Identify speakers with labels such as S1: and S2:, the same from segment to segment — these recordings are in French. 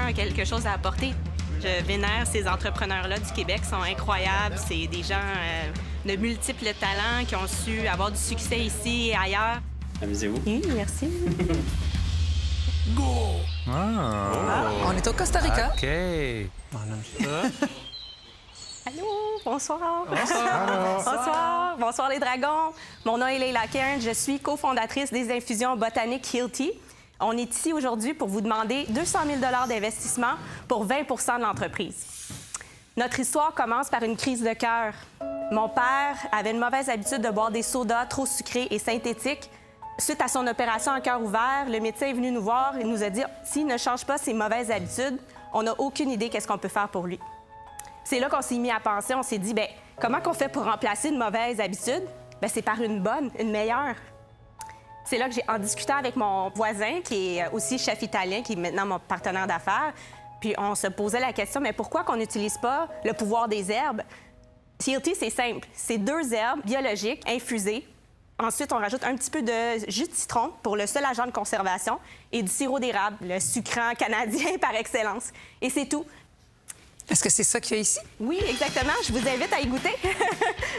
S1: a quelque chose à apporter. Je vénère ces entrepreneurs-là du Québec, ils sont incroyables. C'est des gens de multiples talents qui ont su avoir du succès ici et ailleurs.
S2: Amusez-vous.
S1: Oui, merci.
S3: Go!
S4: On est au Costa Rica.
S3: OK. On aime ça.
S1: Allô, bonsoir. Bonsoir. Bonsoir les dragons. Mon nom est Leila Cairns. Je suis cofondatrice des infusions botaniques Hilti. On est ici aujourd'hui pour vous demander 200 000 d'investissement pour 20 de l'entreprise. Notre histoire commence par une crise de cœur. Mon père avait une mauvaise habitude de boire des sodas trop sucrés et synthétiques. Suite à son opération à cœur ouvert, le médecin est venu nous voir et nous a dit « S'il ne change pas ses mauvaises habitudes, on n'a aucune idée qu'est-ce qu'on peut faire pour lui. » C'est là qu'on s'est mis à penser, on s'est dit, bien, comment qu'on fait pour remplacer une mauvaise habitude? Bien, c'est par une bonne, une meilleure. C'est là que en discutant avec mon voisin, qui est aussi chef italien, qui est maintenant mon partenaire d'affaires, puis on se posait la question, mais pourquoi qu'on n'utilise pas le pouvoir des herbes? Hilti, c'est simple. C'est 2 herbes biologiques infusées. Ensuite, on rajoute un petit peu de jus de citron pour le seul agent de conservation et du sirop d'érable, le sucrant canadien par excellence. Et c'est tout.
S4: Est-ce que c'est ça qu'il y a ici?
S1: Oui, exactement. Je vous invite à y goûter.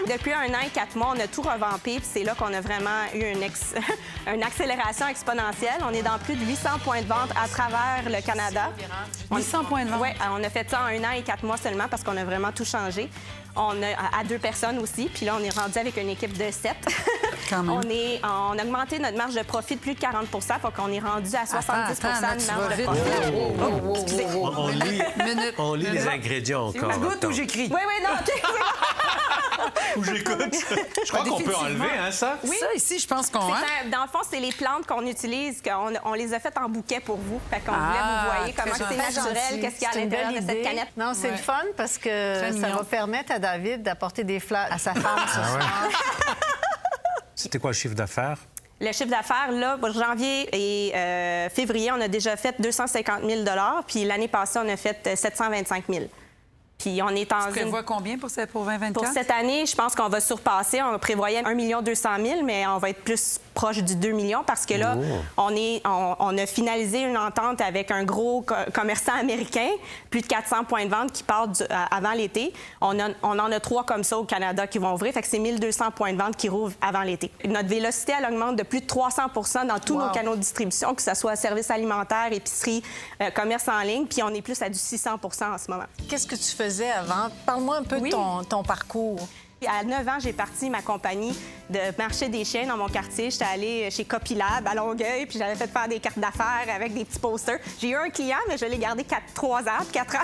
S1: Depuis 1 an et 4 mois, on a tout revampé, puis c'est là qu'on a vraiment eu une accélération exponentielle. On est dans plus de 800 points de vente à travers le Canada.
S4: 800 points de vente?
S1: Oui, on a fait ça en 1 an et 4 mois seulement parce qu'on a vraiment tout changé. On a à 2 personnes aussi, puis là, on est rendu avec une équipe de 7.
S4: Quand même.
S1: On a augmenté notre marge de profit de plus de 40 faut qu'on est rendu à 70
S4: Attends, là,
S1: de
S4: tu
S1: marge
S4: vas
S1: de
S4: vite.
S1: profit.
S4: Excusez.
S3: On lit les ingrédients encore.
S4: Je goûte ou j'écris?
S1: Oui, non, OK.
S3: Ou j'écoute. Je crois qu'on peut enlever, hein, ça?
S1: Oui.
S4: Ça, ici, je pense qu'on...
S1: Dans le fond, c'est les plantes qu'on utilise, on les a faites en bouquet pour vous. Fait qu'on voulait vous voyez
S4: très
S1: comment c'est
S4: gentil.
S1: naturel, qu'est-ce qu'il y a à l'intérieur de cette canette.
S5: Non, c'est le fun parce que
S4: Très
S5: ça
S4: mignon.
S5: va permettre à David d'apporter des fleurs à sa femme ce soir.
S3: C'était quoi le chiffre d'affaires?
S1: Le chiffre d'affaires, là, pour janvier et février, on a déjà fait 250 000 puis l'année passée, on a fait 725 000. Puis on est en
S4: Tu prévois combien pour 2024?
S1: Pour cette année, je pense qu'on va surpasser. On prévoyait 1 200 000, mais on va être plus proche du 2 millions parce que là, on a finalisé une entente avec un gros commerçant américain, plus de 400 points de vente qui partent avant l'été. On en a 3 comme ça au Canada qui vont ouvrir, fait que c'est 1 200 points de vente qui rouvrent avant l'été. Notre vélocité, elle augmente de plus de 300 dans tous nos canaux de distribution, que ce soit services alimentaires, épicerie, commerce en ligne, puis on est plus à du 600 en ce moment.
S5: Qu'est-ce que tu faisais avant? Parle-moi un peu
S1: Oui.
S5: de ton parcours.
S1: À 9 ans, j'ai parti ma compagnie de marché des chiens dans mon quartier. J'étais allée chez Copilab à Longueuil, puis j'avais fait faire des cartes d'affaires avec des petits posters. J'ai eu un client, mais je l'ai gardé 3 ans, 4 ans.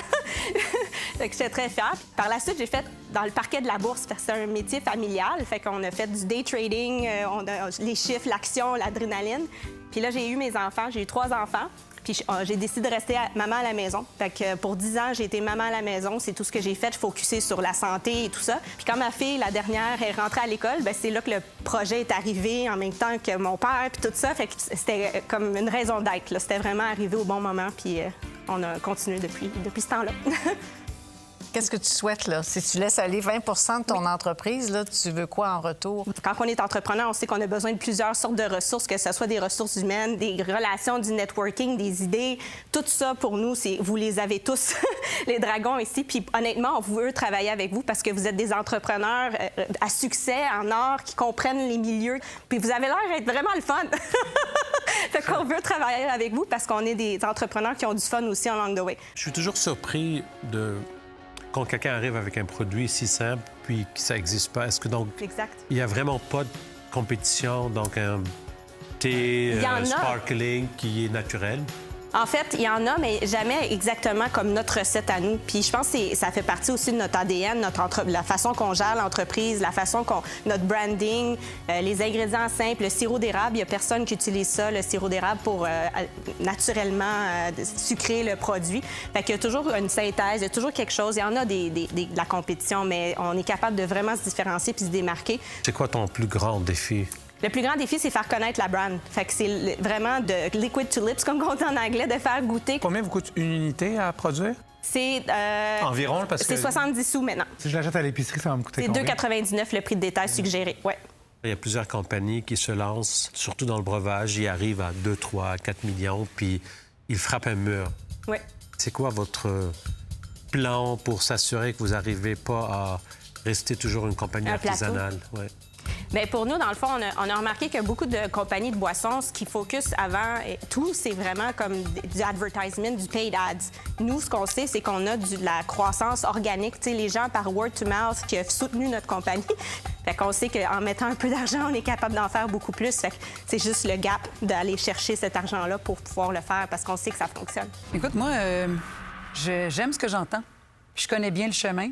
S1: Fait que j'étais très fière. Puis par la suite, j'ai fait dans le parquet de la bourse. C'est un métier familial. Fait qu'on a fait du day trading, les chiffres, l'action, l'adrénaline. Puis là, j'ai eu mes enfants. J'ai eu 3 enfants. Puis j'ai décidé de rester maman à la maison. Fait que pour 10 ans, j'ai été maman à la maison. C'est tout ce que j'ai fait. Je focusais sur la santé et tout ça. Puis quand ma fille, la dernière, est rentrée à l'école, bien, c'est là que le projet est arrivé en même temps que mon père puis tout ça. Fait que c'était comme une raison d'être. C'était vraiment arrivé au bon moment. Puis on a continué depuis ce temps-là.
S5: Qu'est-ce que tu souhaites, là? Si tu laisses aller 20 de ton entreprise, là, tu veux quoi en retour?
S1: Quand on est entrepreneur, on sait qu'on a besoin de plusieurs sortes de ressources, que ce soit des ressources humaines, des relations, du networking, des idées. Tout ça, pour nous, vous les avez tous, les dragons ici. Puis honnêtement, on veut travailler avec vous parce que vous êtes des entrepreneurs à succès, en or, qui comprennent les milieux. Puis vous avez l'air d'être vraiment le fun. Fait qu'on veut travailler avec vous parce qu'on est des entrepreneurs qui ont du fun aussi along the way.
S3: Je suis toujours surpris quand quelqu'un arrive avec un produit si simple, puis que ça n'existe pas. Est-ce que donc
S1: Exact.
S3: il n'y a vraiment pas de compétition, donc un thé
S1: Il y en a.
S3: sparkling qui est naturel?
S1: En fait, il y en a, mais jamais exactement comme notre recette à nous. Puis je pense que ça fait partie aussi de notre ADN, la façon qu'on gère l'entreprise, la façon notre branding, les ingrédients simples, le sirop d'érable. Il n'y a personne qui utilise ça, le sirop d'érable, pour naturellement sucrer le produit. Fait qu'il y a toujours une synthèse, il y a toujours quelque chose. Il y en a de la compétition, mais on est capable de vraiment se différencier puis se démarquer.
S3: C'est quoi ton plus grand défi?
S1: Le plus grand défi, c'est faire connaître la brand. Fait que c'est vraiment de liquid to lips, comme on dit en anglais, de faire goûter.
S6: Combien vous coûte une unité à produire?
S1: C'est
S6: Environ, parce que...
S1: c'est 70 sous maintenant.
S6: Si je l'achète à l'épicerie, ça va me coûter
S1: C'est
S6: combien?
S1: 2,99 le prix de détail suggéré. Ouais.
S3: Il y a plusieurs compagnies qui se lancent, surtout dans le breuvage. Ils arrivent à 2, 3, 4 millions, puis ils frappent un mur.
S1: Oui.
S3: C'est quoi votre plan pour s'assurer que vous n'arrivez pas à rester toujours une compagnie
S1: Un plateau.
S3: artisanale? Ouais.
S1: Bien, pour nous, dans le fond, on a remarqué que beaucoup de compagnies de boissons, ce qui focus avant et tout, c'est vraiment comme du advertisement, du paid ads. Nous, ce qu'on sait, c'est qu'on a de la croissance organique. Tu sais, les gens, par word to mouth, qui ont soutenu notre compagnie. Fait qu'on sait qu'en mettant un peu d'argent, on est capable d'en faire beaucoup plus. Fait que c'est juste le gap d'aller chercher cet argent-là pour pouvoir le faire parce qu'on sait que ça fonctionne.
S4: Écoute, moi, j'aime ce que j'entends. Je connais bien le chemin.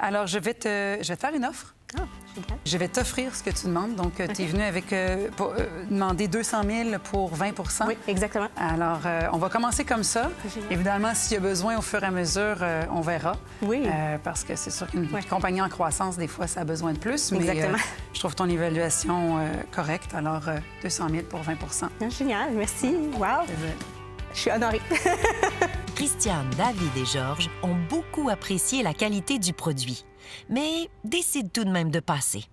S4: Alors, je vais te faire une offre.
S1: Ah, génial.
S4: Je vais t'offrir ce que tu demandes. Donc, tu es venu avec pour demander 200 000 pour 20
S1: Oui, exactement.
S4: Alors, on va commencer comme ça.
S1: Génial.
S4: Évidemment, s'il y a besoin, au fur et à mesure, on verra.
S1: Oui.
S4: Parce que c'est sûr qu'une compagnie en croissance, des fois, ça a besoin de plus. Mais
S1: Exactement.
S4: je trouve ton évaluation correcte. Alors, 200 000 pour 20
S1: Ah, génial, merci. Wow, je suis honorée.
S2: Christiane, David et Georges ont beaucoup apprécié la qualité du produit, mais décident tout de même de passer.